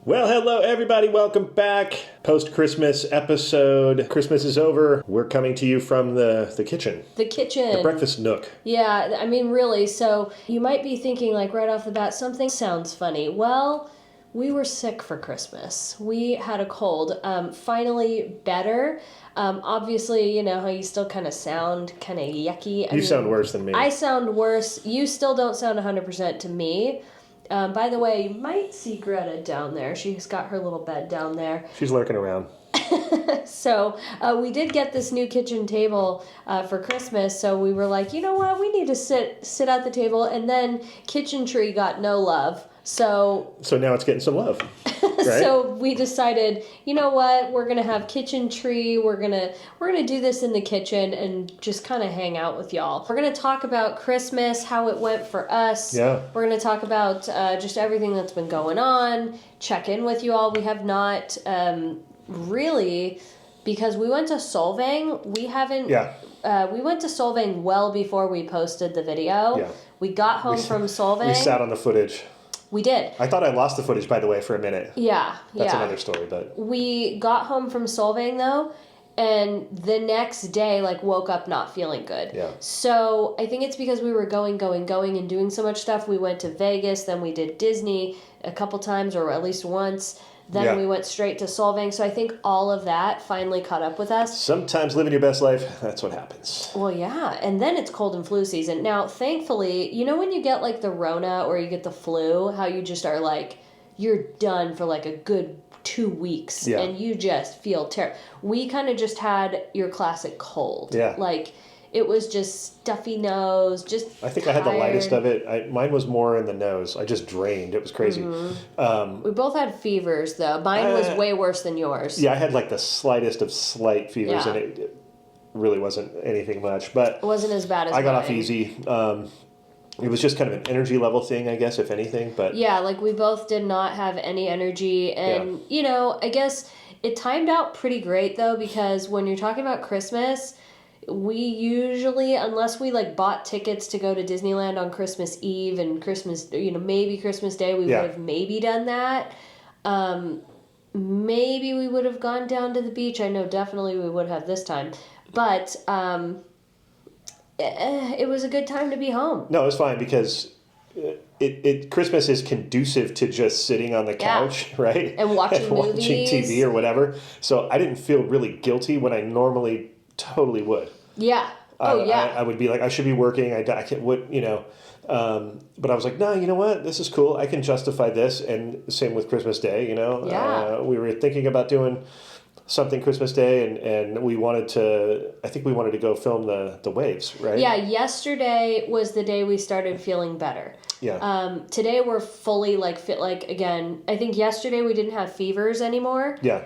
Well, hello everybody. Welcome back. Post-Christmas episode. Christmas is over. We're coming to you from the kitchen. The kitchen. The breakfast nook. Yeah, I mean, really. So you might be thinking, like, right off the bat, something sounds funny. Well, we were sick for Christmas. We had a cold. Finally better. Obviously, you know how you still kind of sound kind of yucky. You sound worse than me. I sound worse. You still don't sound 100% to me. By the way, you might see Greta down there. She's got her little bed down there. She's lurking around. So we did get this new kitchen table for Christmas. So we were like, you know what? We need to sit at the table. And then Kitchen Tree got no love. So now it's getting some love. Right? So we decided, you know what? We're gonna have Kitchen Tree. We're gonna do this in the kitchen and just kind of hang out with y'all. We're gonna talk about Christmas, how it went for us. Yeah. We're gonna talk about just everything that's been going on. Check in with you all. We have not really, because we went to Solvang. We haven't. Yeah. We went to Solvang well before we posted the video. Yeah. We got home from Solvang. We sat on the footage. We did. I thought I lost the footage, by the way, for a minute. Yeah, That's another story, but... We got home from Solvang, though, and the next day, woke up not feeling good. Yeah. So I think it's because we were going, and doing so much stuff. We went to Vegas, then we did Disney a couple times, or at least once. Then we went straight to Solvang. So I think all of that finally caught up with us. Sometimes living your best life, that's what happens. Well, yeah. And then it's cold and flu season. Now, thankfully, you know when you get the Rona or you get the flu, how you just are you're done for a good 2 weeks. Yeah. And you just feel terrible. We kind of just had your classic cold. Yeah. It was just stuffy nose, just I think tired. I had the lightest of it. Mine was more in the nose. I just drained. It was crazy. Mm-hmm. We both had fevers, though. Mine was way worse than yours. Yeah, I had the slightest of slight fevers, and it really wasn't anything much. But it wasn't as bad as I got mine. off easy. It was just kind of an energy level thing, I guess, if anything. But yeah, we both did not have any energy. And, I guess it timed out pretty great, though, because when you're talking about Christmas... We usually, unless we bought tickets to go to Disneyland on Christmas Eve and Christmas, maybe Christmas Day, we would have maybe done that. Maybe we would have gone down to the beach. I know definitely we would have this time. But it was a good time to be home. No, it was fine because Christmas is conducive to just sitting on the couch, right? And watching movies. Watching TV or whatever. So I didn't feel really guilty when I normally totally would. Yeah. Oh, yeah. I would be I should be working. I can't, but I was like, no, you know what? This is cool. I can justify this. And same with Christmas Day, Yeah. We were thinking about doing something Christmas Day, and I think we wanted to go film the waves, right? Yeah, yesterday was the day we started feeling better. Yeah. Today we're fully fit. Again, I think yesterday we didn't have fevers anymore. Yeah.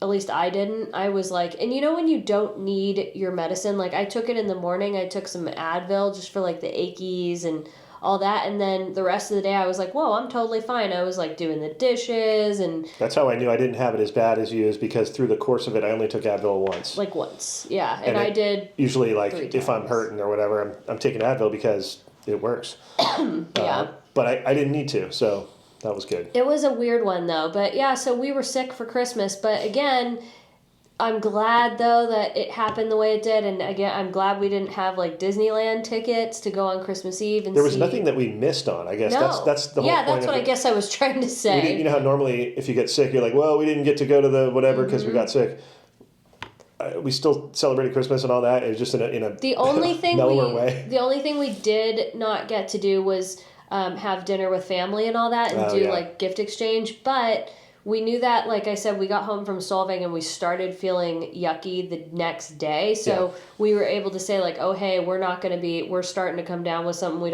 At least I didn't. I was and when you don't need your medicine, I took it in the morning. I took some Advil just for the achies and all that. And then the rest of the day I was whoa, I'm totally fine. I was doing the dishes and... That's how I knew I didn't have it as bad as you, is because through the course of it, I only took Advil once. Once, yeah. And I did... Usually, if I'm hurting or whatever, I'm taking Advil because it works. Yeah. But I didn't need to, so... That was good. It was a weird one, though. But, yeah, so we were sick for Christmas. But, again, I'm glad, though, that it happened the way it did. And, again, I'm glad we didn't have, Disneyland tickets to go on Christmas Eve and There was nothing that we missed on, I guess. No. That's the whole point. Yeah, that's what I guess I was trying to say. You know how normally if you get sick, you're well, we didn't get to go to the whatever because we got sick. We still celebrated Christmas and all that. It was just in a the only thing mellower way. The only thing we did not get to do was... have dinner with family and all that and do gift exchange. But we knew that, like I said, we got home from Solvang and we started feeling yucky the next day. So we were able to say oh, hey, we're starting to come down with something. We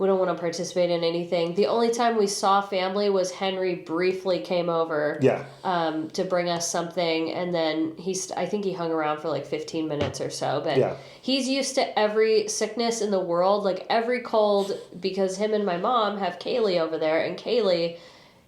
don't want to participate in anything. The only time we saw family was Henry briefly came over to bring us something. And then I think he hung around for 15 minutes or so. But he's used to every sickness in the world, every cold, because him and my mom have Kaylee over there. And Kaylee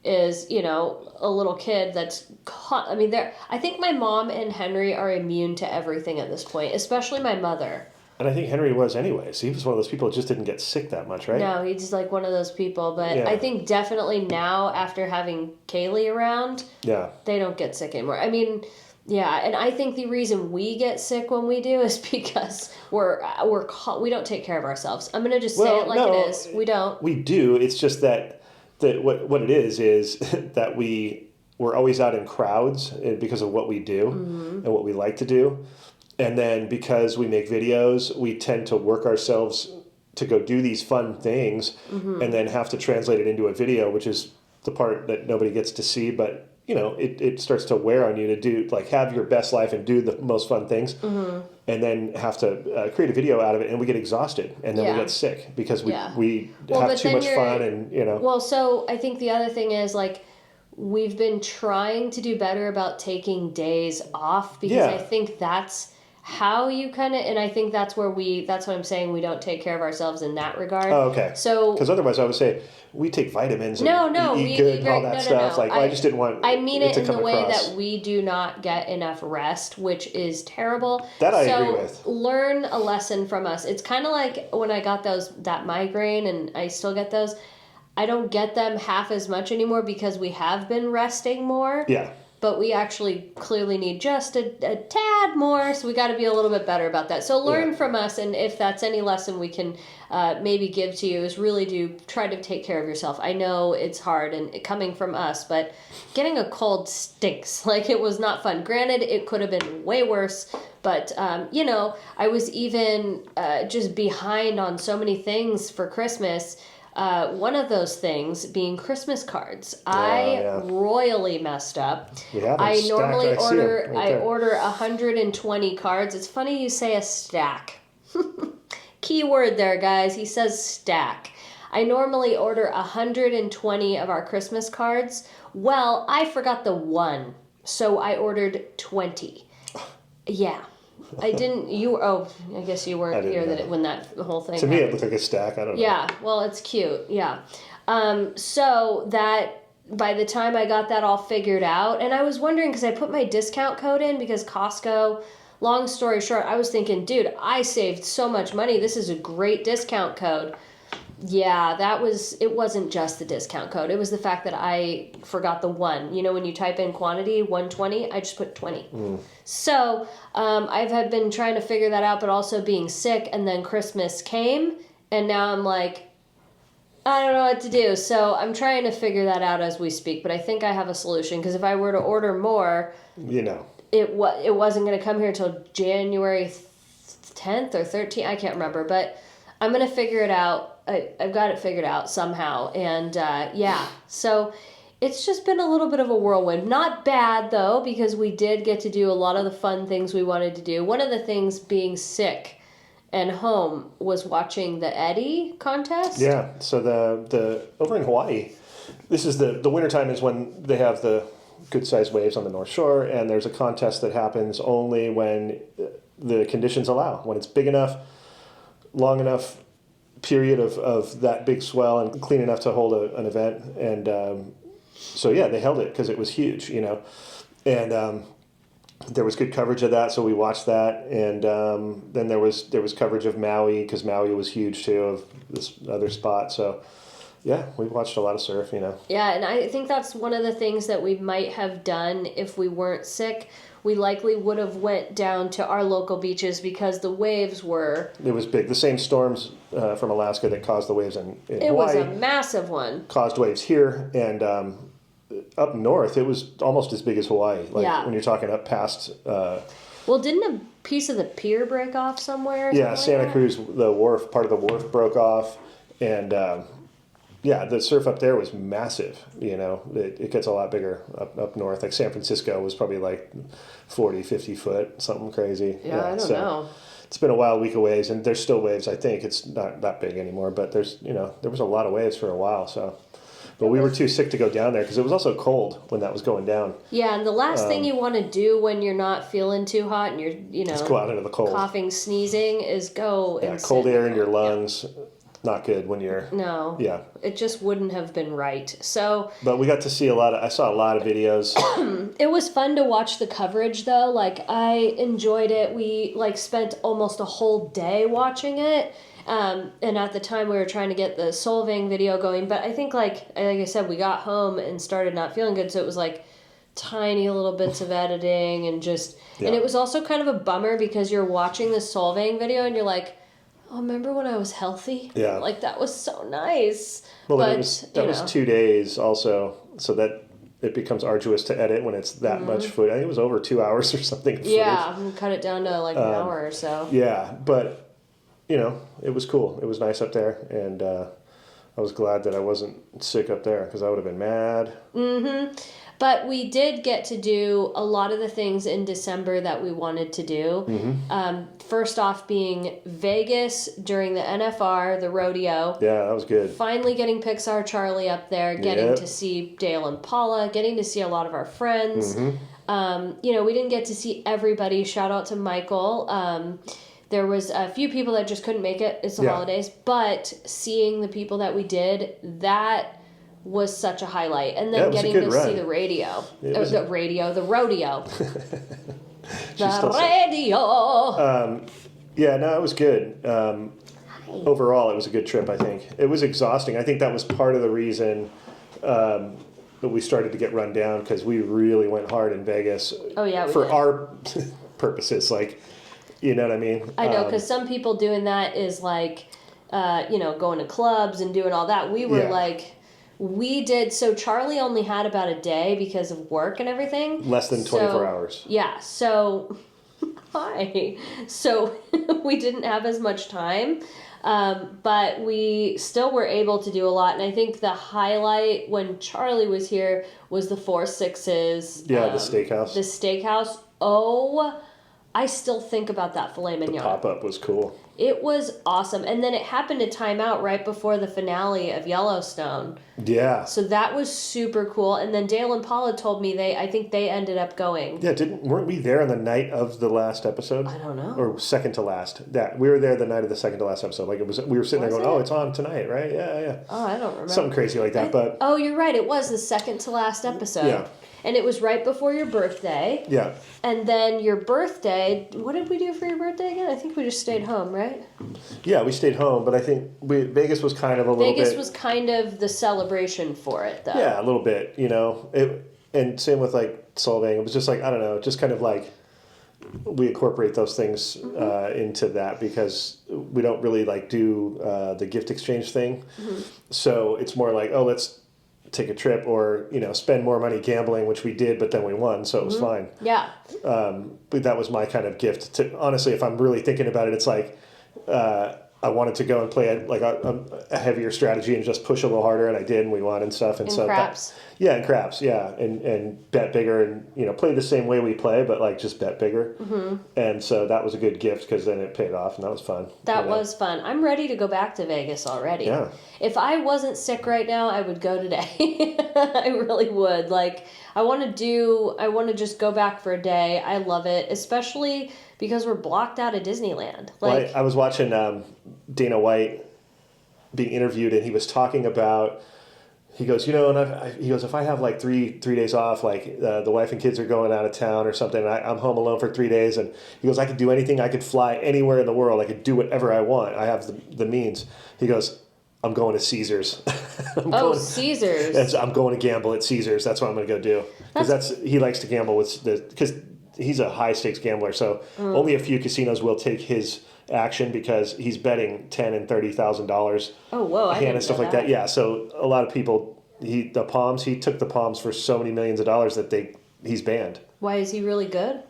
is, a little kid that's caught. I think my mom and Henry are immune to everything at this point, especially my mother. And I think Henry was anyways. He was one of those people that just didn't get sick that much, right? No, he's like one of those people. But Yeah. I think definitely now, after having Kaylee around, they don't get sick anymore. I mean, yeah, and I think the reason we get sick when we do is because we don't take care of ourselves. I'm gonna just say it like it is. We don't. We do. It's just that what it is that we're always out in crowds because of what we do and what we like to do. And then because we make videos, we tend to work ourselves to go do these fun things and then have to translate it into a video, which is the part that nobody gets to see. But, it starts to wear on you to do, like, have your best life and do the most fun things and then have to create a video out of it. And we get exhausted and then we get sick because we have too much fun and, Well, so I think the other thing is, like, we've been trying to do better about taking days off because I think that's how you kind of, and I think that's where that's what I'm saying, we don't take care of ourselves in that regard. Oh, okay. So, because otherwise I would say we take vitamins and eat good and all that stuff. Like, I just didn't want I mean it in the way across. that we do not get enough rest, which is terrible. That I agree with. Learn a lesson from us. It's kind of like when I got that migraine, and I still get those. I don't get them half as much anymore because we have been resting more. Yeah. But we actually clearly need just a tad more, so we got to be a little bit better about that. So learn from us, and if that's any lesson we can maybe give to you, is really do try to take care of yourself. I know it's hard and coming from us, but getting a cold stinks. Like, it was not fun. Granted, it could have been way worse, but I was even just behind on so many things for Christmas. One of those things being Christmas cards. I royally messed up. I normally order 120 cards. It's funny you say a stack. Key word there, guys. He says stack. I normally order 120 of our Christmas cards. Well, I forgot the one, so I ordered 20. Yeah. I didn't. I guess you weren't here when that whole thing. To me, it looked like a stack. I don't know. Yeah, well, it's cute. Yeah, so that by the time I got that all figured out, and I was wondering because I put my discount code in because Costco. Long story short, I was thinking, dude, I saved so much money. This is a great discount code. Yeah, it wasn't just the discount code. It was the fact that I forgot the one. When you type in quantity, 120, I just put 20. So I've been trying to figure that out, but also being sick, and then Christmas came, and now I'm like, I don't know what to do. So I'm trying to figure that out as we speak, but I think I have a solution, because if I were to order more, it wasn't going to come here until January 10th or 13th. I can't remember, but I'm going to figure it out. I've got it figured out somehow. And so it's just been a little bit of a whirlwind. Not bad, though, because we did get to do a lot of the fun things we wanted to do. One of the things being sick and home was watching the Eddie contest. Yeah, so the over in Hawaii, this is the wintertime is when they have the good-sized waves on the North Shore, and there's a contest that happens only when the conditions allow, when it's big enough, long enough period of that big swell and clean enough to hold an event. And they held it because it was huge, and there was good coverage of that, so we watched that. And then there was coverage of Maui, because Maui was huge too, of this other spot. So yeah, we watched a lot of surf, Yeah, and I think that's one of the things that we might have done if we weren't sick. We likely would have went down to our local beaches because the waves were... It was big. The same storms from Alaska that caused the waves in Hawaii. It was a massive one. Caused waves here, and up north, it was almost as big as Hawaii. When you're talking up past... well, didn't a piece of the pier break off somewhere? Yeah, Santa Cruz, the wharf, part of the wharf broke off, and... the surf up there was massive. It gets a lot bigger up north. Like San Francisco was probably like 40, 50 foot, something crazy. Yeah, I don't know. It's been a wild week of waves, and there's still waves. I think it's not that big anymore, but there was a lot of waves for a while. So, but we were too sick to go down there because it was also cold when that was going down. Yeah, and the last thing you want to do when you're not feeling too hot and you're just go out into the cold, coughing, sneezing, is go. Yeah, cold air in your lungs. not good when you're... No. Yeah. It just wouldn't have been right. So... But we got to see I saw a lot of videos. It was fun to watch the coverage, though. Like, I enjoyed it. We, like, spent almost a whole day watching it. And at the time, we were trying to get the Solvang video going. But I think, like I said, we got home and started not feeling good. So it was, like, tiny little bits of editing and just... Yeah. And it was also kind of a bummer because you're watching the Solvang video and you're like... Oh, remember when I was healthy? Yeah. Like, that was so nice. Well, but, that was 2 days also, so that it becomes arduous to edit when it's that much footage. I think it was over 2 hours or something. Yeah, we cut it down to like an hour or so. Yeah, but, it was cool. It was nice up there, and I was glad that I wasn't sick up there because I would have been mad. Mm-hmm. But we did get to do a lot of the things in December that we wanted to do. Mm-hmm. First off being Vegas during the NFR, the rodeo. Yeah, that was good. Finally getting Pixar Charlie up there, getting to see Dale and Paula, getting to see a lot of our friends. Mm-hmm. We didn't get to see everybody. Shout out to Michael. There was a few people that just couldn't make it. It's the holidays. But seeing the people that we did, that... was such a highlight. And then getting to see the radio. The rodeo. The radio. Yeah, no, it was good. Overall, it was a good trip, I think. It was exhausting. I think that was part of the reason that we started to get run down because we really went hard in Vegas. Oh, yeah, we for did. our purposes. Like, you know what I mean? I know, because some people doing that is like, going to clubs and doing all that. We were like... We did, so Charlie only had about a day because of work and everything. Less than 24 hours. Yeah, so, hi. So, we didn't have as much time, but we still were able to do a lot. And I think the highlight when Charlie was here was the Four Sixes. Yeah, the steakhouse. The steakhouse. Oh, I still think about that filet mignon. The pop-up was cool. It was awesome. And then it happened to time out right before the finale of Yellowstone. Yeah. So that was super cool. And then Dale and Paula told me I think they ended up going. Yeah, weren't we there on the night of the last episode? I don't know. Or second to last. We were there the night of the second to last episode. Like we were sitting there going, "Oh, it's on tonight, right?" Yeah. Oh, I don't remember. Something crazy like that, but oh, you're right. It was the second to last episode. Yeah. And it was right before your birthday. Yeah. And then your birthday, what did we do for your birthday again? I think we just stayed home, right? Yeah, we stayed home, but I think Vegas was kind of a little bit... Vegas was kind of the celebration for it, though. Yeah, a little bit, and same with, like, Solvang. It was just like, I don't know, just kind of like we incorporate those things into that because we don't really, like, do the gift exchange thing. Mm-hmm. So it's more like, oh, let's take a trip or, spend more money gambling, which we did, but then we won, so it was fine. Yeah. But that was my kind of gift. Honestly, if I'm really thinking about it, it's like I wanted to go and play a heavier strategy and just push a little harder, and I did, and we won and stuff. And so craps. And craps, yeah, and bet bigger and play the same way we play, but like just bet bigger. Mm-hmm. And so that was a good gift because then it paid off, and that was fun. That was fun. I'm ready to go back to Vegas already. Yeah. If I wasn't sick right now, I would go today. I really would. Like, I want to just go back for a day. I love it, especially because we're blocked out of Disneyland. Like, well, I was watching Dana White being interviewed, and he was talking about. He goes, he goes, if I have like three days off, like the wife and kids are going out of town or something, and I'm home alone for 3 days, and he goes, I could do anything. I could fly anywhere in the world. I could do whatever I want. I have the means. He goes, I'm going to Caesars. Caesars. I'm going to gamble at Caesars. That's what I'm going to go do. Because he likes to gamble because he's a high stakes gambler. So only a few casinos will take his action because he's betting $10,000 and $30,000. Oh, whoa! A hand and stuff like that. Yeah. So a lot of people, he took the Palms for so many millions of dollars that he's banned. Why, is he really good?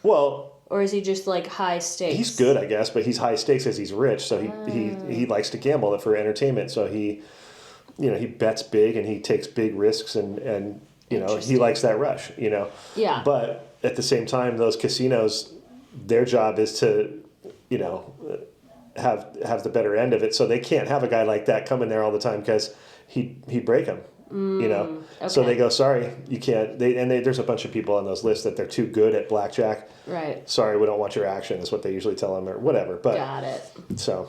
Well. Or is he just like high stakes? He's good, I guess, but he's high stakes as he's rich. So he likes to gamble for entertainment. So he bets big and he takes big risks and he likes that rush. Yeah. But at the same time, those casinos, their job is to have the better end of it. So they can't have a guy like that come in there all the time because he'd break them. Okay. So they go, sorry, you can't. There's a bunch of people on those lists that they're too good at blackjack. Right. Sorry, we don't want your action. Is what they usually tell them or whatever. But got it. So.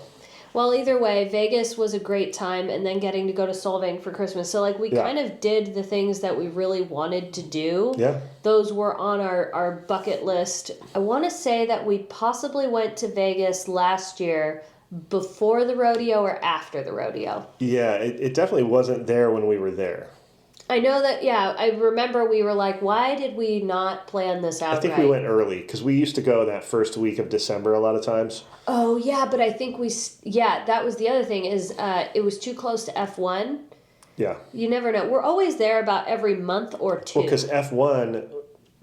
Well, either way, Vegas was a great time, and then getting to go to Solvang for Christmas. So, like, we kind of did the things that we really wanted to do. Yeah. Those were on our bucket list. I want to say that we possibly went to Vegas last year before the rodeo or after the rodeo. Yeah, it definitely wasn't there when we were there. I know that, I remember we were like, why did we not plan this out? I think we went early because we used to go that first week of December a lot of times. Oh, yeah, but I think that was the other thing is it was too close to F1. Yeah. You never know. We're always there about every month or two. Well, because F1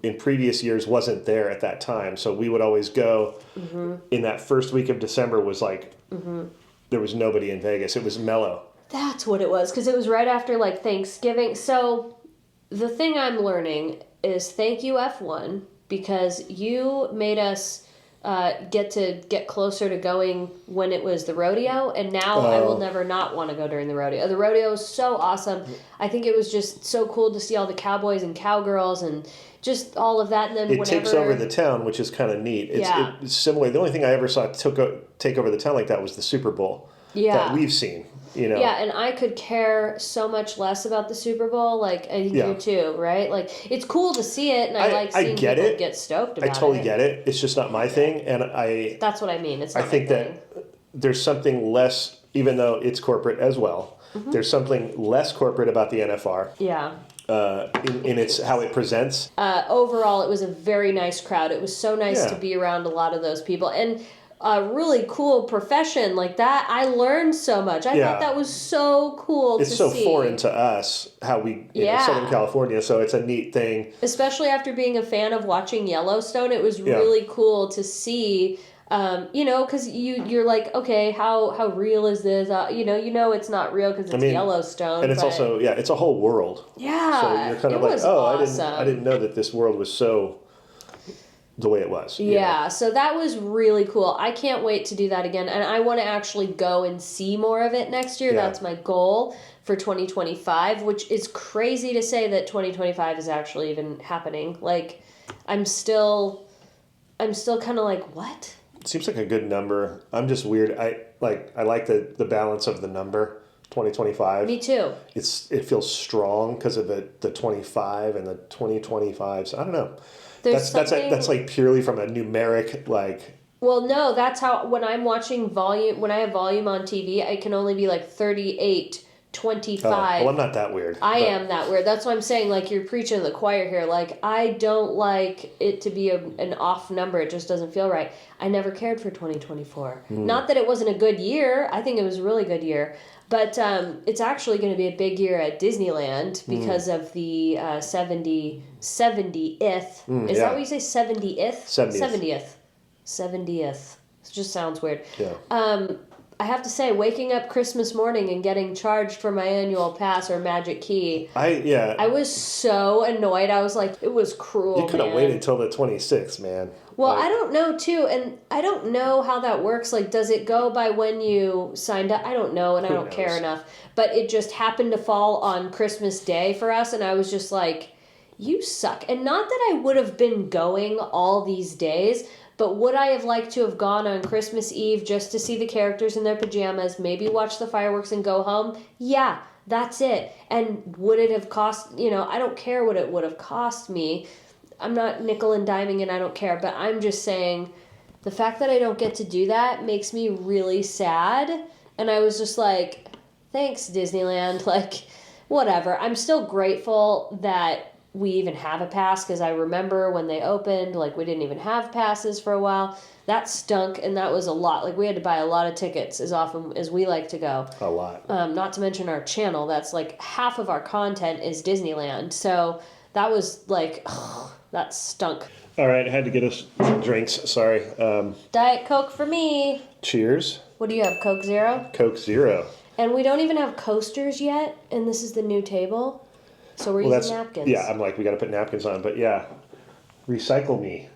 in previous years wasn't there at that time. So we would always go in that first week of December was like, there was nobody in Vegas. It was mellow. That's what it was, because it was right after, like, Thanksgiving. So the thing I'm learning is thank you, F1, because you made us get closer to going when it was the rodeo, and now I will never not want to go during the rodeo. The rodeo is so awesome. I think it was just so cool to see all the cowboys and cowgirls and just all of that. And then it takes over the town, which is kind of neat. It's similar. The only thing I ever saw take over the town like that was the Super Bowl that we've seen. You know. Yeah, and I could care so much less about the Super Bowl. Like, I think you too, right? Like, it's cool to see it, and I like seeing people get stoked about it. I totally get it. It's just not my thing, and That's what I mean. It's not I think that there's something less, even though it's corporate as well, there's something less corporate about the NFR. Yeah. In its how it presents. Overall, it was a very nice crowd. It was so nice to be around a lot of those people. And a really cool profession like that. I learned so much. I thought that was so cool to see. It's so foreign to us, how we, Southern California, so it's a neat thing. Especially after being a fan of watching Yellowstone, it was really cool to see, because you're like, okay, how real is this? It's not real because it's Yellowstone. And it's also, it's a whole world. Yeah. So you're kind of like, awesome. I didn't know that this world was so the way it was. Yeah, so that was really cool. I can't wait to do that again, and I want to actually go and see more of it next year. That's my goal for 2025, which is crazy to say that 2025 is actually even happening. Like, I'm still kind of like, what? It seems like a good number. I'm just weird. I like the balance of the number 2025. Me too. It feels strong because of the 25 and the 2025. So I don't know. That's like purely from a numeric like. Well, no, that's how when I'm watching volume, when I have volume on TV, I can only be like 38, 25. Well, I'm not that weird. I am that weird. That's why I'm saying, like, you're preaching to the choir here. Like, I don't like it to be an off number. It just doesn't feel right. I never cared for 2024. Not that it wasn't a good year. I think it was a really good year. But it's actually going to be a big year at Disneyland because of the 70th. Is that what you say? 70th? 70th. It just sounds weird. Yeah. I have to say, waking up Christmas morning and getting charged for my annual pass or magic key. I was so annoyed. I was like, it was cruel. You could have waited till the 26th, man. Well, I don't know, too, and I don't know how that works. Like, does it go by when you signed up? I don't know, and I don't care enough. But it just happened to fall on Christmas Day for us, and I was just like, you suck. And not that I would have been going all these days, but would I have liked to have gone on Christmas Eve just to see the characters in their pajamas, maybe watch the fireworks and go home? Yeah, that's it. And would it have cost, I don't care what it would have cost me. I'm not nickel and diming and I don't care, but I'm just saying the fact that I don't get to do that makes me really sad. And I was just like, thanks, Disneyland. Like, whatever. I'm still grateful that we even have a pass because I remember when they opened, like, we didn't even have passes for a while. That stunk, and that was a lot. Like, we had to buy a lot of tickets as often as we like to go. A lot. Not to mention our channel. That's like half of our content is Disneyland. So that was like, that stunk. All right, I had to get us some drinks. Sorry. Diet Coke for me. Cheers. What do you have, Coke Zero? Coke Zero. And we don't even have coasters yet, and this is the new table. So we're using napkins. Yeah, I'm like, we got to put napkins on. But yeah, recycle me.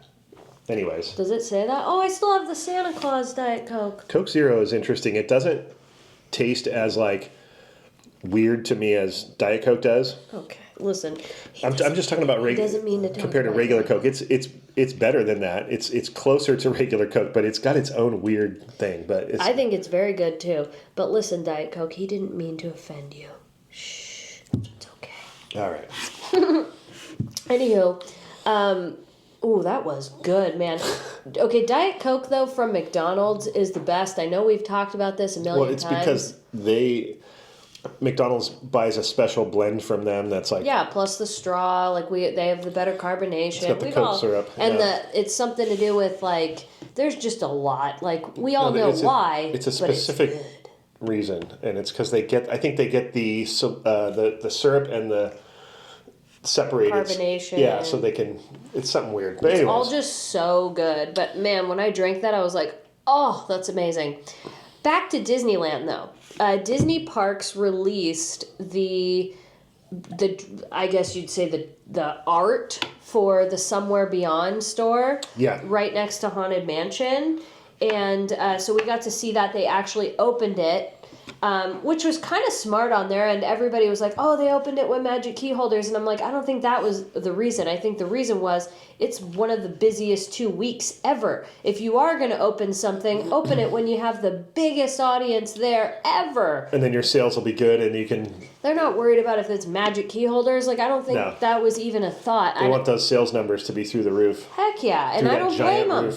Anyways. Does it say that? Oh, I still have the Santa Claus Diet Coke. Coke Zero is interesting. It doesn't taste as like weird to me as Diet Coke does. Okay. listen. I'm just talking about doesn't mean to talk compared to about regular it. Coke. It's better than that. It's closer to regular Coke, but it's got its own weird thing. But I think it's very good too. But listen, Diet Coke, he didn't mean to offend you. Shh, it's okay. all right. Anywho, ooh, that was good, man. Okay, Diet Coke though from McDonald's is the best. I know we've talked about this a million times. Well, it's because McDonald's buys a special blend from them that's like plus the straw, like they have the better carbonation. it's got the Coke syrup, and it's something to do with like there's just a lot. Like we all know why. It's a specific reason, and it's because I think they get the syrup and the separated carbonation. Yeah, so they can. It's something weird, but it's anyways. all just so good. But man, when I drank that, I was like, oh, that's amazing. Back to Disneyland though. Disney Parks released the I guess you'd say the art for the Somewhere Beyond store. Yeah. Right next to Haunted Mansion, and so we got to see that they actually opened it. Which was kind of smart on there, and everybody was like, oh, they opened it with magic key holders, and I'm like, I don't think that was the reason. I think the reason was it's one of the busiest 2 weeks ever. If you are going to open something, open it when you have the biggest audience there ever. And then your sales will be good, and you can... They're not worried about if it's magic key holders. Like, I don't think that was even a thought. They want those sales numbers to be through the roof. Heck yeah, and I don't blame them.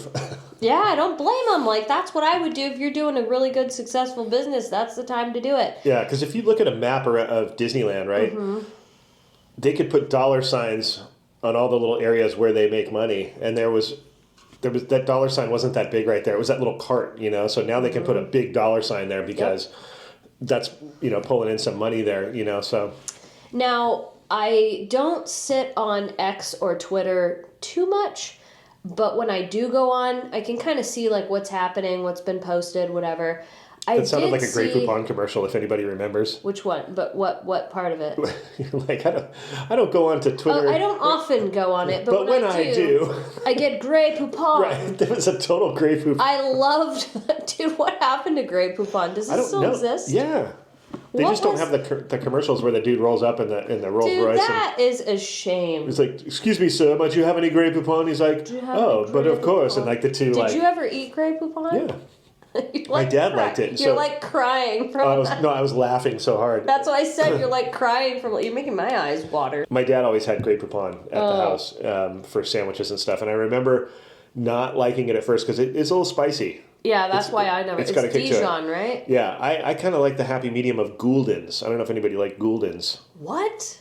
Yeah, I don't blame them. Like, that's what I would do if you're doing a really good, successful business. That's the time to do it. Yeah, because if you look at a map of Disneyland, right, they could put dollar signs on all the little areas where they make money, and there was that dollar sign wasn't that big right there. It was that little cart, So now they can put a big dollar sign there because that's pulling in some money there, So now I don't sit on X or Twitter too much. But when I do go on, I can kind of see like what's happening, what's been posted, whatever. It sounded like a Grey Poupon commercial, if anybody remembers. Which one? But what part of it? You're like, I don't go on to Twitter. I don't often go on it, but when I do, I get Grey Poupon. Right, there was a total Grey Poupon. I loved, dude. What happened to Grey Poupon? Does it still exist? Yeah. They just don't have the commercials where the dude rolls up in the Rolls Royce. Dude, that is a shame. He's like, "Excuse me, sir, might you have any Grey Poupon?" He's like, "Oh, but of course." And like the two, Did you ever eat Grey Poupon? Yeah. My dad liked it. You're like crying from I was laughing so hard. That's why I said you're like crying from. You're making my eyes water. My dad always had Grey Poupon at the house for sandwiches and stuff, and I remember not liking it at first because it's a little spicy. Yeah, that's why I never... It's Dijon, right? Yeah, I kind of like the happy medium of Gouldens. I don't know if anybody liked Gouldens. What?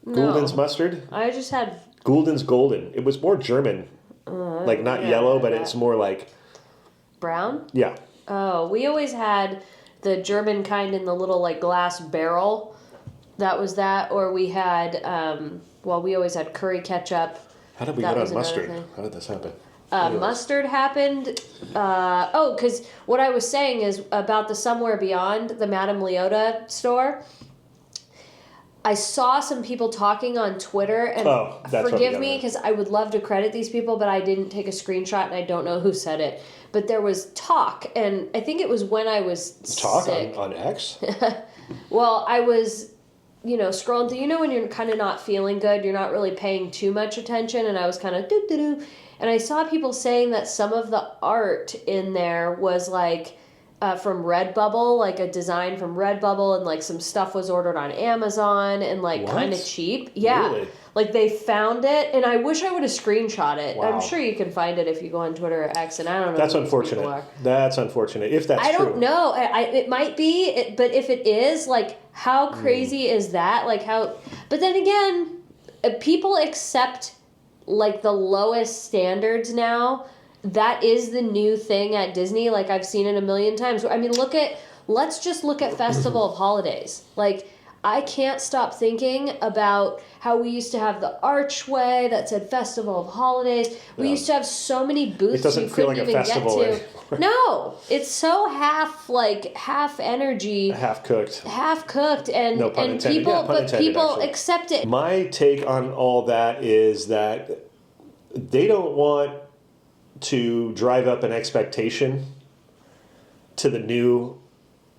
Gouldens mustard? I just had... Gouldens Golden. It was more German. Like, not yellow, but it's more like... Brown? Yeah. Oh, we always had the German kind in the little, like, glass barrel. That was that. Or we had... we always had curry ketchup. How did we get on mustard? How did this happen? Mustard happened. Because what I was saying is about the Somewhere Beyond, the Madame Leota store. I saw some people talking on Twitter, and forgive me because I would love to credit these people, but I didn't take a screenshot and I don't know who said it. But there was talk, and I think it was when I was sick. On X? Well, I was... scrolling through, when you're kind of not feeling good, you're not really paying too much attention, and I was kind of doo-doo-doo. And I saw people saying that some of the art in there was like from Redbubble, like a design from Redbubble, and like some stuff was ordered on Amazon and like kind of cheap. Yeah. Really? Like they found it, and I wish I would have screenshot it. Wow. I'm sure you can find it if you go on Twitter or X, and I don't know. That's unfortunate. That's unfortunate. If that's true. I don't know. It might be, but if it is, like, how crazy is that? Like how? But then again, people accept like the lowest standards now. That is the new thing at Disney. Like I've seen it a million times. I mean, let's just look at Festival of Holidays. Like I can't stop thinking about how we used to have the archway that said Festival of Holidays. We used to have so many booths you couldn't even get to. No, it's so half energy, half cooked, and no pun intended. People, pun intended, people actually accept it. My take on all that is that they don't want to drive up an expectation to the new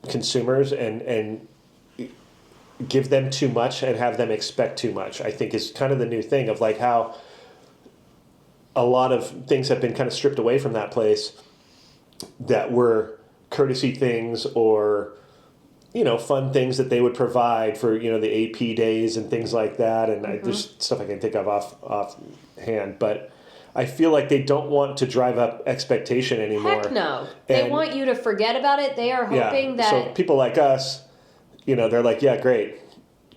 consumers and give them too much and have them expect too much, I think is kind of the new thing of like how a lot of things have been kind of stripped away from that place that were courtesy things or, you know, fun things that they would provide for, you know, the AP days and things like that. And there's stuff I can think of offhand, but I feel like they don't want to drive up expectation anymore. Heck no. They want you to forget about it. They are hoping that... So people like us, you know, they're like, yeah, great.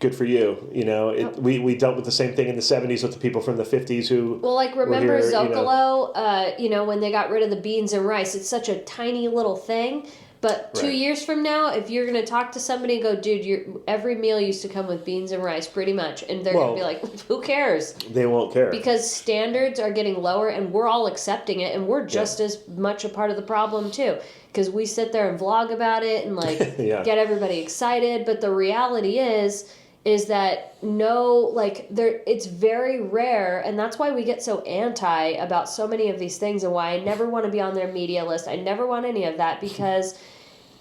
Good for you. You know, we dealt with the same thing in the 70s with the people from the 50s who... Well, like, remember here, Zocalo, you know, when they got rid of the beans and rice? It's such a tiny little thing. But 2 years from now, if you're going to talk to somebody and go, dude, every meal used to come with beans and rice, pretty much. And they're going to be like, who cares? They won't care. Because standards are getting lower and we're all accepting it. And we're just as much a part of the problem, too. Because we sit there and vlog about it and, like, get everybody excited. But the reality is that it's very rare, and that's why we get so anti about so many of these things and why I never want to be on their media list. I never want any of that because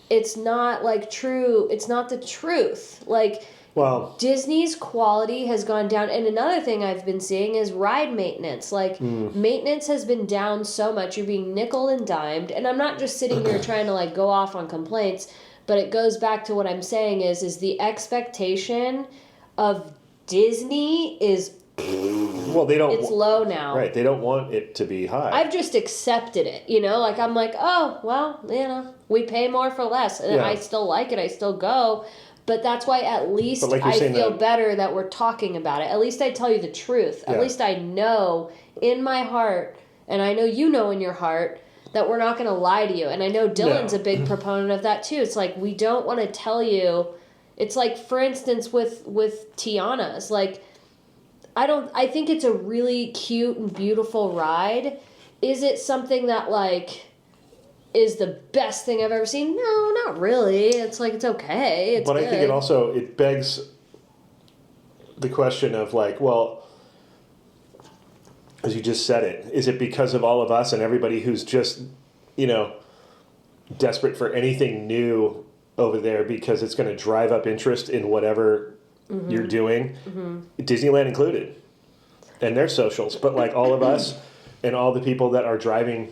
it's not like true. It's not the truth. Like, Disney's quality has gone down. And another thing I've been seeing is ride maintenance. Like, maintenance has been down so much. You're being nickel and dimed. And I'm not just sitting here trying to, like, go off on complaints. But it goes back to what I'm saying is the expectation of Disney is... Well, they don't... It's low now. Right, they don't want it to be high. I've just accepted it, you know? Like, I'm like, oh, well, you know, we pay more for less. And I still like it. I still go. But that's why at least I feel better that we're talking about it. At least I tell you the truth. At least I know in my heart, and I know you know in your heart, that we're not going to lie to you. And I know Dylan's a big proponent of that, too. It's like, we don't want to tell you... It's like, for instance, with Tiana's, like... I think it's a really cute and beautiful ride. Is it something that, like, is the best thing I've ever seen? No, not really. It's like, it's okay. It's but good. I think it begs the question of, like, well, as you just said it, is it because of all of us and everybody who's just, you know, desperate for anything new over there because it's going to drive up interest in whatever you're doing, Disneyland included, and their socials, but like all of us and all the people that are driving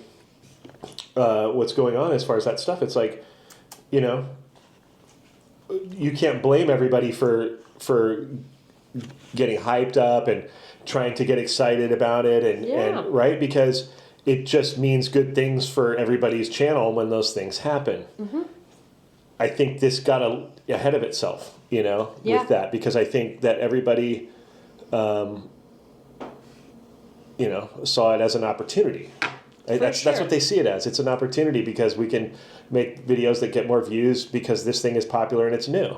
what's going on as far as that stuff, it's like, you know, you can't blame everybody for getting hyped up and trying to get excited about it and right, because it just means good things for everybody's channel when those things happen. I think this got ahead of itself, you know, with that, because I think that everybody, you know, saw it as an opportunity. That's what they see it as. It's an opportunity because we can make videos that get more views because this thing is popular and it's new.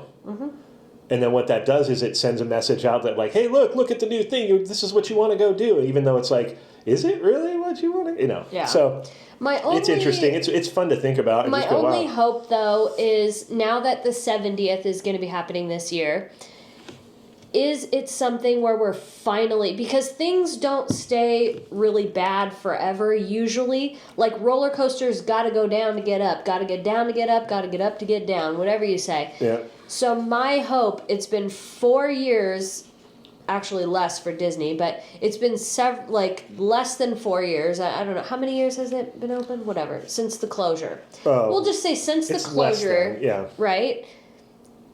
And then what that does is it sends a message out that, like, hey, look at the new thing. This is what you want to go do, even though it's like, is it really what you want to, you know? Yeah. So it's interesting. It's fun to think about. And my only hope, though, is now that the 70th is going to be happening this year, is it something where we're finally, because things don't stay really bad forever usually. Like, roller coasters got to go down to get up, got to get down to get up, got to get up to get down, whatever you say. Yeah. So my hope, it's been 4 years, actually less for Disney, but it's been less than 4 years. I don't know. How many years has it been open? Whatever. Since the closure. We'll just say since the closure. Right?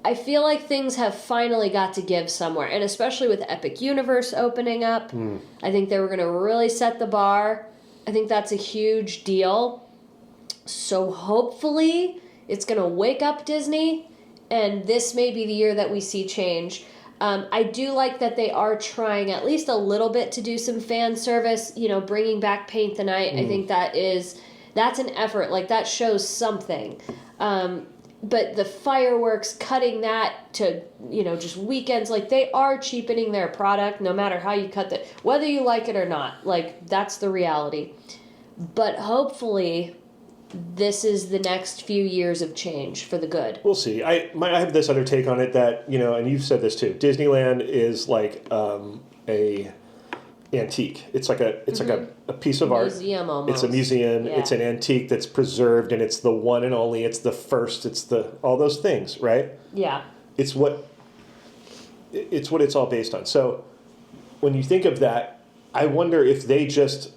I feel like things have finally got to give somewhere. And especially with Epic Universe opening up, I think they were going to really set the bar. I think that's a huge deal. So hopefully it's going to wake up Disney. And this may be the year that we see change. I do like that they are trying at least a little bit to do some fan service, you know, bringing back Paint the Night. I think that's an effort. Like, that shows something. But the fireworks, cutting that to, you know, just weekends, like, they are cheapening their product no matter how you cut it, whether you like it or not. Like, that's the reality. But hopefully this is the next few years of change for the good. We'll see. I have this other take on it that, you know, and you've said this too. Disneyland is like a antique. It's like a piece of art. Museum almost. It's a museum. Yeah. It's an antique that's preserved, and it's the one and only. It's the first. It's the all those things, right? Yeah. It's what it's what it's all based on. So when you think of that, I wonder if they just,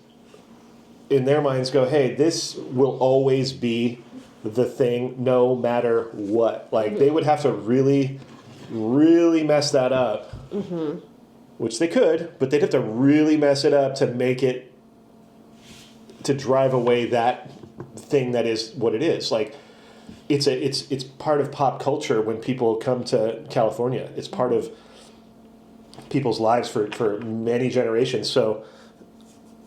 in their minds, go, hey, this will always be the thing no matter what. Like, they would have to really, really mess that up, which they could, but they'd have to really mess it up to make it, to drive away that thing that is what it is. Like, it's part of pop culture when people come to California. It's part of people's lives for many generations. So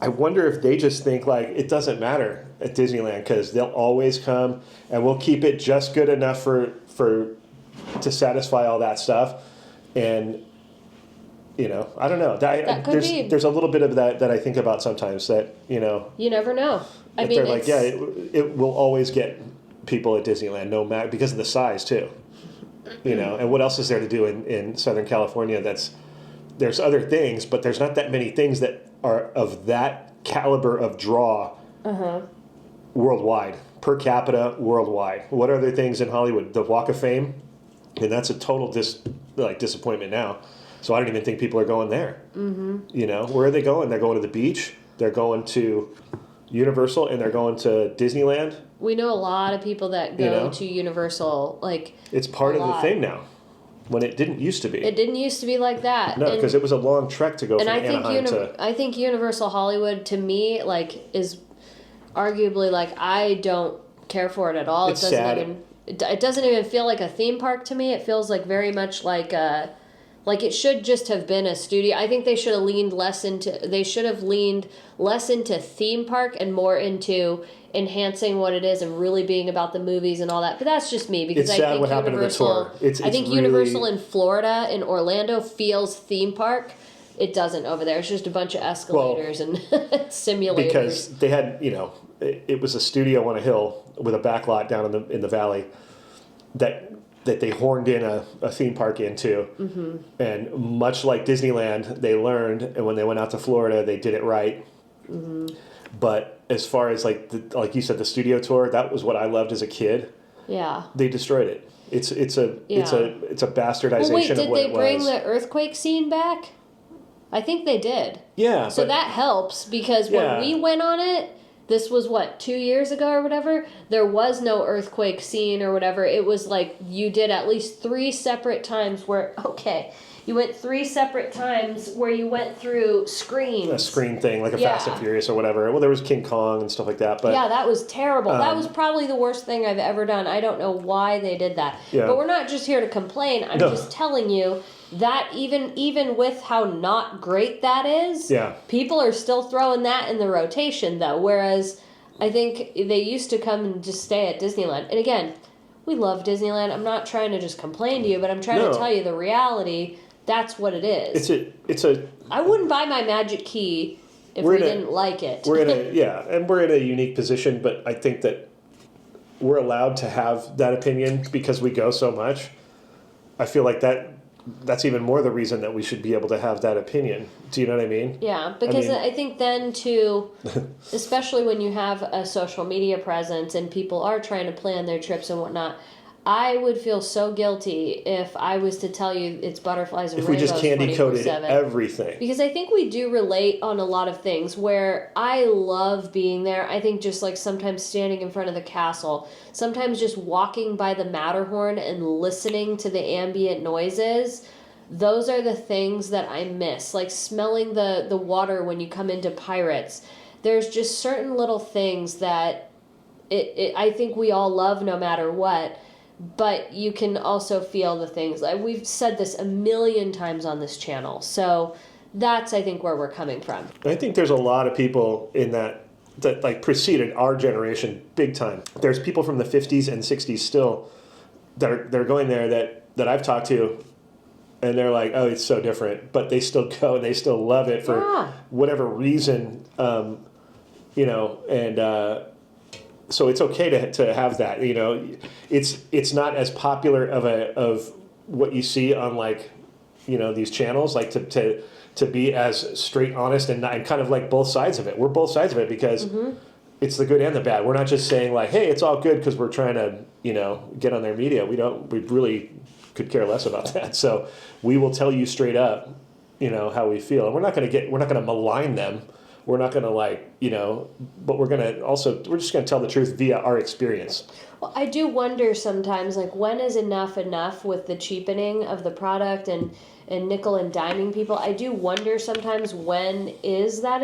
I wonder if they just think like it doesn't matter at Disneyland because they'll always come and we'll keep it just good enough for to satisfy all that stuff. And I don't know. There's a little bit of that I think about sometimes that you never know. I mean, they're like, it will always get people at Disneyland, no matter, because of the size too. And what else is there to do in Southern California? There's other things, but there's not that many things that are of that caliber of draw worldwide, per capita worldwide. What other things in Hollywood? The Walk of Fame, and that's a total disappointment now. So I don't even think people are going there. Where are they going? They're going to the beach. They're going to Universal, and they're going to Disneyland. We know a lot of people that go to Universal. Like, it's part of the thing now, when it didn't used to be. It didn't used to be like that. No, because it was a long trek to go from Anaheim to... I think Universal Hollywood, to me, is arguably, I don't care for it at all. It's sad. It doesn't even feel like a theme park to me. It feels very much like it should just have been a studio. I think they should have leaned less into theme park and more into enhancing what it is and really being about the movies and all that. But that's just me, because I think Universal, Universal in Florida, in Orlando, feels theme park. It doesn't over there. It's just a bunch of escalators and simulators. Because they had, it was a studio on a hill with a back lot down in the valley that they horned in a theme park into. And much like Disneyland, they learned, and when they went out to Florida, they did it right. But as far as like you said, the studio tour, that was what I loved as a kid. Yeah. They destroyed it. It's a bastardization of what it was. Did they bring the earthquake scene back? I think they did. Yeah. So that helps, because when we went on it, this was 2 years ago or whatever, there was no earthquake scene or whatever. It was you did at least 3 separate times where, you went 3 separate times where you went through screens. A screen thing, like a Fast and Furious or whatever. Well, there was King Kong and stuff like that. But yeah, that was terrible. That was probably the worst thing I've ever done. I don't know why they did that. Yeah. But we're not just here to complain. I'm just telling you that even with how not great that is, people are still throwing that in the rotation, though. Whereas I think they used to come and just stay at Disneyland. And again, we love Disneyland. I'm not trying to just complain to you, but I'm trying to tell you the reality. That's what it is. I wouldn't buy my magic key if we didn't like it. We're in a unique position, but I think that we're allowed to have that opinion because we go so much. I feel like that's even more the reason that we should be able to have that opinion. Do you know what I mean? Yeah, because I think then too, especially when you have a social media presence and people are trying to plan their trips and whatnot, I would feel so guilty if I was to tell you it's butterflies and rainbows 24/7. If we just candy-coated everything. Because I think we do relate on a lot of things where I love being there. I think just sometimes standing in front of the castle, sometimes just walking by the Matterhorn and listening to the ambient noises, those are the things that I miss. Like smelling the water when you come into Pirates. There's just certain little things that I think we all love no matter what. But you can also feel the things. We've said this a million times on this channel. So that's, I think, where we're coming from. I think there's a lot of people in that preceded our generation big time. There's people from the 50s and 60s still that are going there that I've talked to, and they're like, oh, it's so different. But they still go and they still love it for whatever reason, so it's okay to have that. It's not as popular of what you see on these channels, to be as straight, honest, and kind of like both sides of it. We're both sides of it because it's the good and the bad. We're not just saying hey, it's all good because we're trying to get on their media. We really could care less about that. So we will tell you straight up, how we feel. And we're not going to malign them. We're not going to but we're just going to tell the truth via our experience. Well, I do wonder sometimes, when is enough with the cheapening of the product and nickel and diming people? I do wonder sometimes, when is that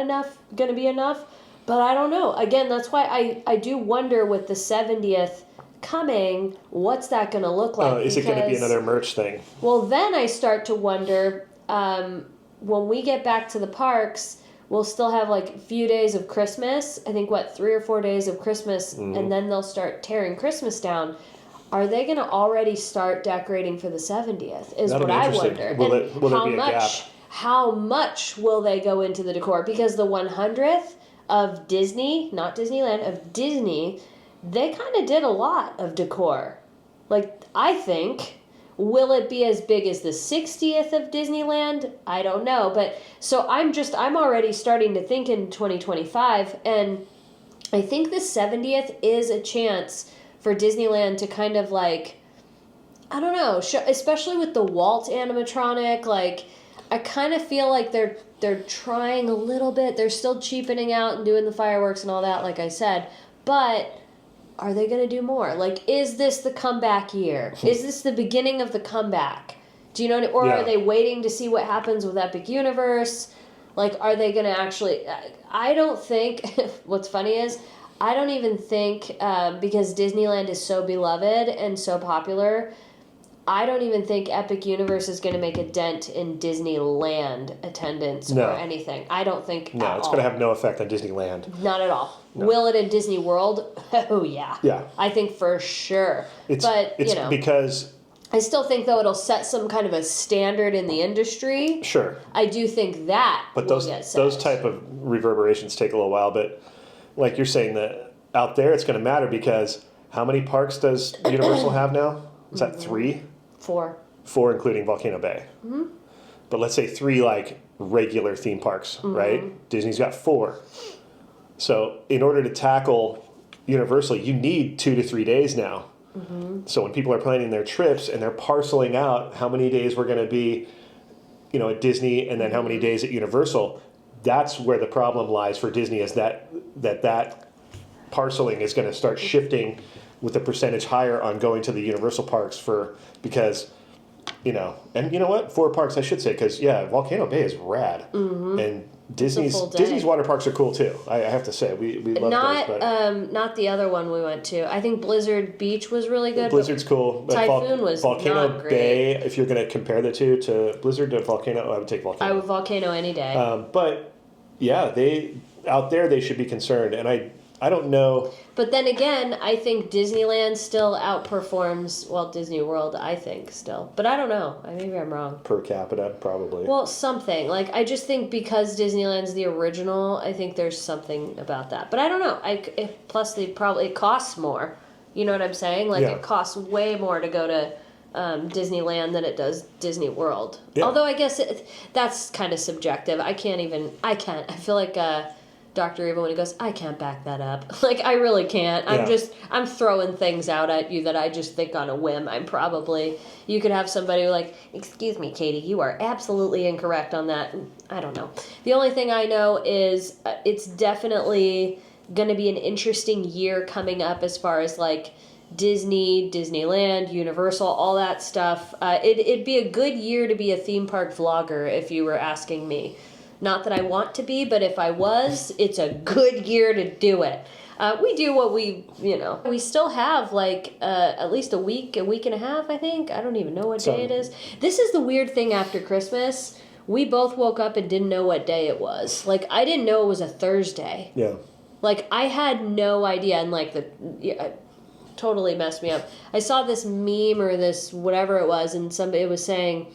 going to be enough? But I don't know. Again, that's why I do wonder with the 70th coming, what's that going to look like? Is it going to be another merch thing? Well, then I start to wonder, when we get back to the parks, we'll still have a few days of Christmas. I think 3 or 4 days of Christmas, and then they'll start tearing Christmas down. Are they going to already start decorating for the 70th? Is That'll what I wonder. Will there be a gap? How much will they go into the decor? Because the 100th of Disney, not Disneyland, of Disney, they kind of did a lot of decor. I think. Will it be as big as the 60th of Disneyland? I don't know. But so I'm already starting to think in 2025, and I think the 70th is a chance for Disneyland to kind of I don't know, especially with the Walt animatronic, I kind of feel like they're trying a little bit. They're still cheapening out and doing the fireworks and all that, like I said, but are they going to do more? Is this the comeback year? Is this the beginning of the comeback? Do you know? Or are they waiting to see what happens with Epic Universe? Are they going to actually... I don't think... What's funny is, I don't even think, because Disneyland is so beloved and so popular, I don't even think Epic Universe is going to make a dent in Disneyland attendance or anything. I don't think No, it's going to have no effect on Disneyland. Not at all. No. Will it in Disney World? Oh, yeah. Yeah. I think for sure. It's because... I still think, though, it'll set some kind of a standard in the industry. Sure. I do think that But will get set. those type of reverberations take a little while. But like you're saying, that out there it's going to matter, because how many parks does Universal have now? Is that 3? 4. 4, including Volcano Bay. Mm-hmm. But let's say 3 regular theme parks, right? Disney's got 4. So in order to tackle Universal, you need 2 to 3 days now. Mm-hmm. So when people are planning their trips and they're parceling out how many days we're going to be, at Disney, and then how many days at Universal, that's where the problem lies for Disney, is that parceling is going to start shifting with a percentage higher on going to the Universal parks because, and you know what? 4 parks, I should say, because, Volcano Bay is rad. Mm-hmm. And Disney's water parks are cool, too. I have to say. We love those. But not the other one we went to. I think Blizzard Beach was really good. Blizzard's cool. But Typhoon was Volcano not great. Bay, if you're going to compare the two to Blizzard to Volcano, I would take Volcano. I would Volcano any day. But, out there they should be concerned. And I don't know. But then again, I think Disneyland still outperforms Walt Disney World, I think, still. But I don't know. Maybe I'm wrong. Per capita, probably. Well, something. I just think because Disneyland's the original, I think there's something about that. But I don't know. Plus, it costs more. You know what I'm saying? It costs way more to go to Disneyland than it does Disney World. Yeah. Although I guess that's kind of subjective. I can't. I feel like... Dr. Eva, when he goes, I can't back that up. I really can't. I'm throwing things out at you that I just think on a whim. You could have somebody excuse me, Katie, you are absolutely incorrect on that. I don't know. The only thing I know is it's definitely going to be an interesting year coming up as far as Disney, Disneyland, Universal, all that stuff. It'd be a good year to be a theme park vlogger if you were asking me. Not that I want to be, but if I was, it's a good year to do it. We do what we still have at least a week and a half, I think. I don't even know what day it is. This is the weird thing after Christmas. We both woke up and didn't know what day it was. I didn't know it was a Thursday. Yeah. I had no idea, and totally messed me up. I saw this meme or this whatever it was, and somebody was saying...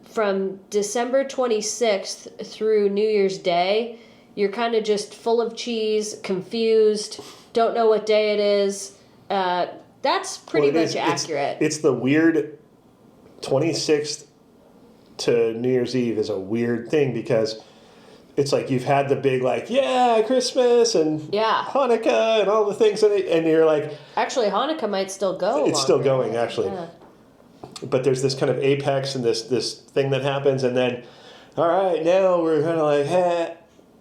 from December 26th through New Year's Day, you're kind of just full of cheese, confused, don't know what day it is. That's pretty much accurate. It's the weird 26th to New Year's Eve is a weird thing, because it's you've had the big Christmas and Hanukkah and all the things, and you're actually Hanukkah might still go. It's still going, actually. but there's this kind of apex and this thing that happens, and then, all right, now we're kind of like, hey.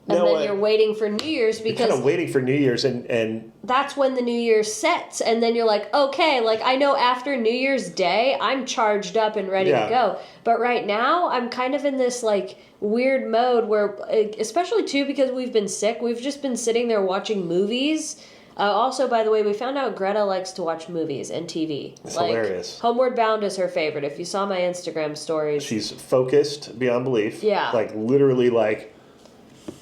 And then you're waiting for New Year's because you're kind of waiting for New Year's and that's when the New Year's sets, and then you're like, okay, like I know after New Year's Day I'm charged up and ready to go, but right now I'm kind of in this like weird mode where, especially too because we've been sick, we've just been sitting there watching movies. Also, by the way, we found out Greta likes to watch movies and TV. It's hilarious. Homeward Bound is her favorite. If you saw my Instagram stories, she's focused beyond belief. Yeah, like literally like.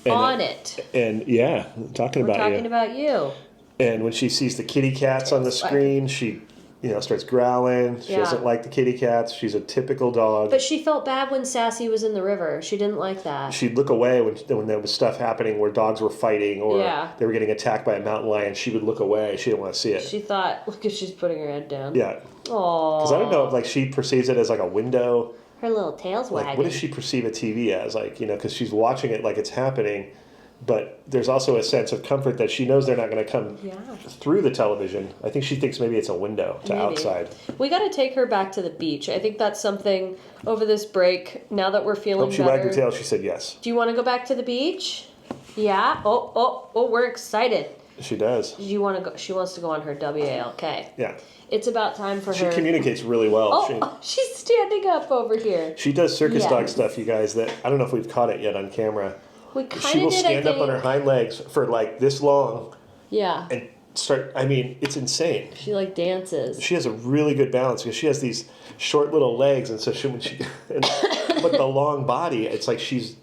On it. And yeah, talking about you. And when she sees the kitty cats on the screen, she, starts growling. She doesn't like the kitty cats. She's a typical dog. But she felt bad when Sassy was in the river. She didn't like that. She'd look away when there was stuff happening where dogs were fighting or they were getting attacked by a mountain lion. She would look away. She didn't want to see it. She thought, look, if she's putting her head down. Yeah. Aww. Because I don't know if she perceives it as like a window. Her little tail's wagging. What does she perceive a TV as? Because she's watching it like it's happening, but there's also a sense of comfort that she knows they're not going to come through the television. I think she thinks maybe it's a window to outside. We got to take her back to the beach. I think that's something over this break, now that we're feeling she better. wagged her tail. She said yes. Do you want to go back to the beach? Yeah? Oh, we're excited. She does. You want to go? She wants to go on her WALK. Yeah. It's about time for her. She communicates really well. She's standing up over here. She does circus dog stuff, you guys, that I don't know if we've caught it yet on camera. She will stand up on her hind legs for like this long. Yeah. And start, it's insane. She like dances. She has a really good balance because she has these short little legs, and so but the long body, it's like she's...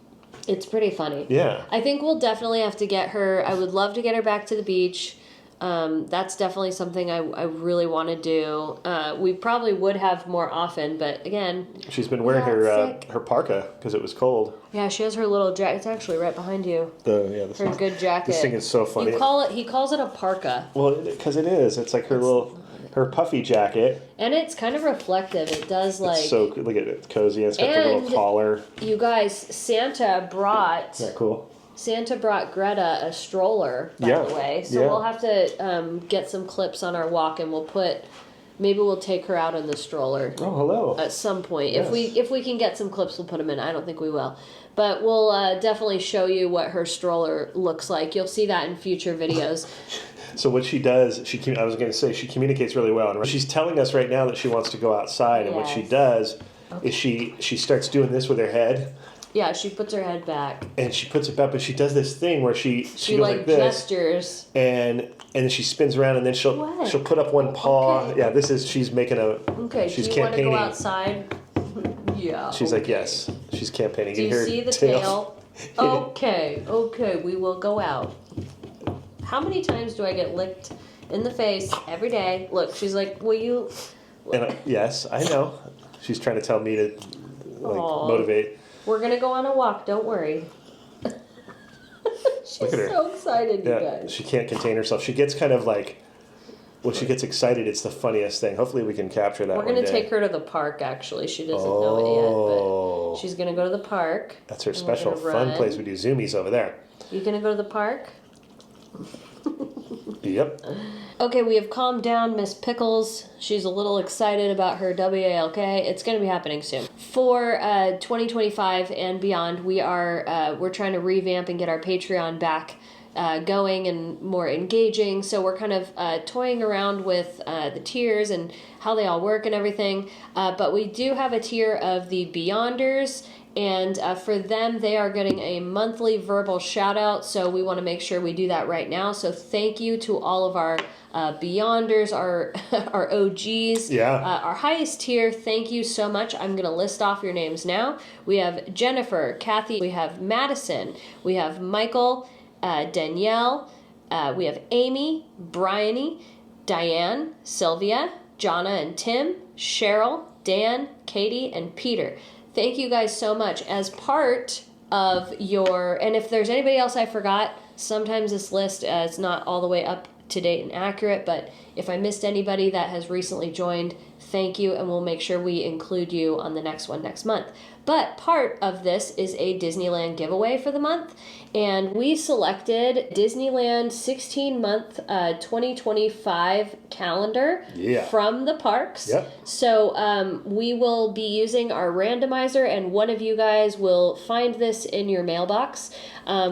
It's pretty funny. Yeah. I think we'll definitely have to get her... I would love to get her back to the beach. That's definitely something I really want to do. We probably would have more often, but again... She's been wearing her parka because it was cold. Yeah, she has her little jacket. It's actually right behind you. Her good jacket. This thing is so funny. He calls it a parka. Well, because it is. It's like her puffy jacket. And it's kind of reflective. It does like... It's so, look at it. It's cozy. It's got the little collar. You guys, Santa brought... Isn't that cool? Santa brought Greta a stroller, by the way. So we'll have to get some clips on our walk, and maybe we'll take her out in the stroller. Oh, hello. At some point. Yes. If we can get some clips, we'll put them in. I don't think we will. But we'll definitely show you what her stroller looks like. You'll see that in future videos. So what she does, I was going to say, she communicates really well. And she's telling us right now that she wants to go outside. And what she does is she starts doing this with her head. Yeah, she puts her head back. And she puts it back, but she does this thing where she goes like this. Gestures. And then she spins around, and then she'll put up one paw. Okay. Yeah, she's making a... Okay, she's do you campaigning. Want to go outside? Yeah. She's like, yes. She's campaigning. Do you see the tail? Okay, we will go out. How many times do I get licked in the face every day? Look, she's like, will you... And yes, I know. She's trying to tell me to motivate. We're going to go on a walk, don't worry. She's so excited, you guys. She can't contain herself. She gets kind of like, when she gets excited, it's the funniest thing. Hopefully we can capture that. We're going to take her to the park, actually. She doesn't know it yet, but she's going to go to the park. That's her special fun place. We do zoomies over there. You going to go to the park? Yep. Okay, we have calmed down Miss Pickles. She's a little excited about her WALK. It's going to be happening soon. For 2025 and beyond, we're trying to revamp and get our Patreon back going and more engaging. So we're kind of toying around with the tiers and how they all work and everything. But we do have a tier of the Beyonders. And for them, they are getting a monthly verbal shout out. So we want to make sure we do that right now. So thank you to all of our Beyonders, our OGs. Yeah. Our highest tier, thank you so much. I'm going to list off your names now. We have Jennifer, Kathy, we have Madison, we have Michael, Danielle, we have Amy, Bryony, Diane, Sylvia, Jonna and Tim, Cheryl, Dan, Katie, and Peter. Thank you guys so much. As part of and if there's anybody else I forgot, sometimes this list is not all the way up to date and accurate, but if I missed anybody that has recently joined, thank you, and we'll make sure we include you on the next one next month. But part of this is a Disneyland giveaway for the month. And we selected Disneyland 16-month 2025 calendar from the parks. Yep. So we will be using our randomizer, and one of you guys will find this in your mailbox.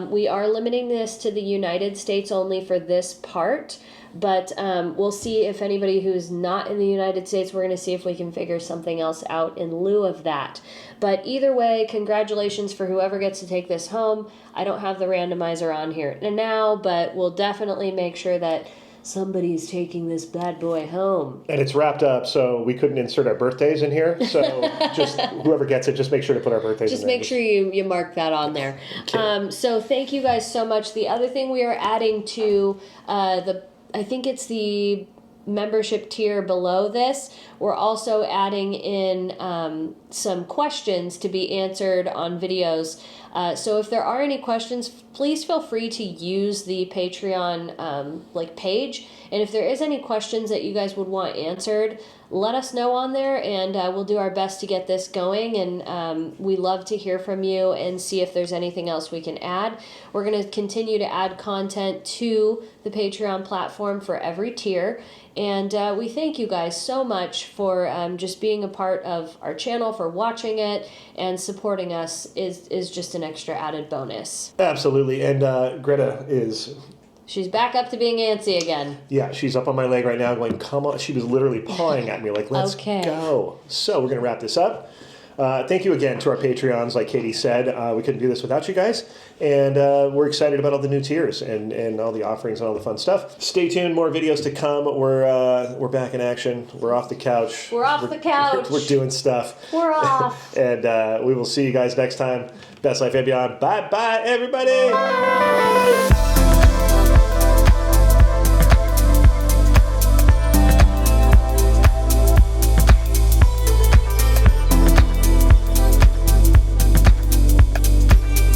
We are limiting this to the United States only for this part. But we'll see if anybody who's not in the United States, we're going to see if we can figure something else out in lieu of that. But either way, congratulations for whoever gets to take this home. I don't have the randomizer on here now, but we'll definitely make sure that somebody's taking this bad boy home. And it's wrapped up, so we couldn't insert our birthdays in here. So just whoever gets it, just make sure to put our birthdays in there. Just there. make sure you mark that on there. So thank you guys so much. The other thing we are adding to I think it's the membership tier below this, we're also adding in some questions to be answered on videos. So if there are any questions, please feel free to use the Patreon page. And if there is any questions that you guys would want answered, let us know on there, and we'll do our best to get this going. And we love to hear from you and see if there's anything else we can add. We're going to continue to add content to the Patreon platform for every tier. And we thank you guys so much for just being a part of our channel, for watching it, and supporting us is just an extra added bonus. Absolutely. And Greta is... She's back up to being antsy again. Yeah, she's up on my leg right now going, come on. She was literally pawing at me like, let's go. So we're going to wrap this up. Thank you again to our Patreons. Like Katie said, we couldn't do this without you guys. And we're excited about all the new tiers and all the offerings and all the fun stuff. Stay tuned. More videos to come. We're back in action. We're off the couch. We're the couch. We're doing stuff. We're off. And we will see you guys next time. Best Life and Beyond. Bye-bye, everybody. Bye.